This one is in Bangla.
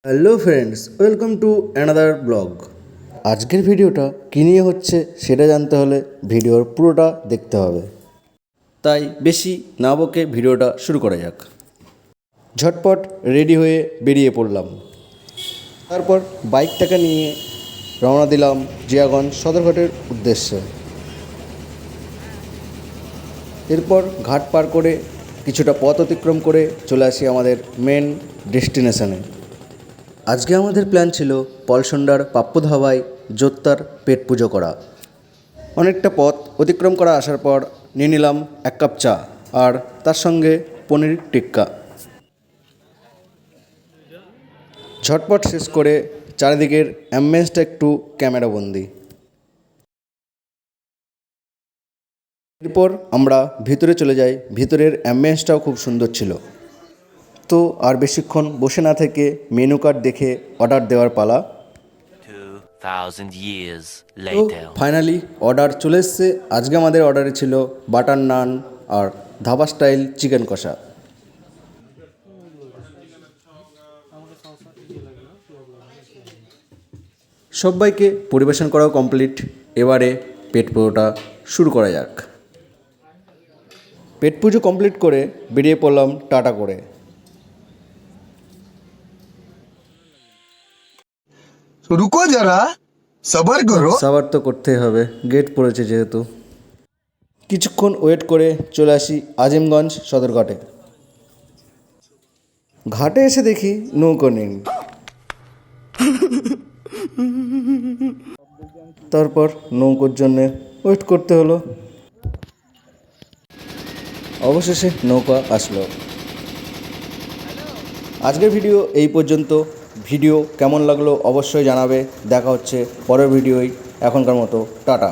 Hello friends, welcome to another blog. আজকের ভিডিওটা কী নিয়ে হচ্ছে সেটা জানতে হলে ভিডিওর পুরোটা দেখতে হবে। তাই বেশি না বকে ভিডিওটা শুরু করা যাক। ঝটপট রেডি হয়ে বেরিয়ে পড়লাম। তারপর বাইকটাকে নিয়ে রওনা দিলাম জিয়াগঞ্জ সদরঘাটের উদ্দেশ্যে। এরপর ঘাট পার করে কিছুটা পথ অতিক্রম করে চলে আসি আমাদের মেন ডেস্টিনেশনে। আজকে আমাদের প্ল্যান ছিল পলসন্ডার পাপ্পু ধাবায় জোত্তার পেট পুজো করা। অনেকটা পথ অতিক্রম করা আসার পর নিয়ে নিলাম 1 কাপ চা আর তার সঙ্গে পনির টিক্কা। ঝটপট শেষ করে চারিদিকের অ্যাম্বিয়েন্সটা একটু ক্যামেরাবন্দি। এরপর আমরা ভিতরে চলে যাই। ভিতরের অ্যাম্বিয়েন্সটাও খুব সুন্দর ছিল। তো আর বেশিক্ষণ বসে না থেকে মেনু কার্ড দেখে অর্ডার দেওয়ার পালা। 2000 years তো later. ফাইনালি অর্ডার চলে এসছে। আজকে আমাদের অর্ডারে ছিল বাটার নান আর ধাবা স্টাইল চিকেন কষা। সবাইকে পরিবেশন করাও কমপ্লিট। এবারে পেট পুজোটা শুরু করা যাক। পেট পুজো কমপ্লিট করে বেরিয়ে পড়লাম টাটা করে। रुको जरा सबर करो। সাবার তো করতেই হবে, গেট পড়েছে যেহেতু। কিছুক্ষণ ওয়েট করে চলে আসি আজিমগঞ্জ সদরঘাটে। ঘাটে এসে দেখি নৌকো নেই। তারপর নৌকোর জন্যে ওয়েট করতে হলো। অবশেষে নৌকা আসলো। আজকের ভিডিও এই পর্যন্ত। ভিডিও কেমন লাগলো অবশ্যই জানাবে। দেখা হচ্ছে পরের ভিডিওয়। এখনকার মতো টাটা।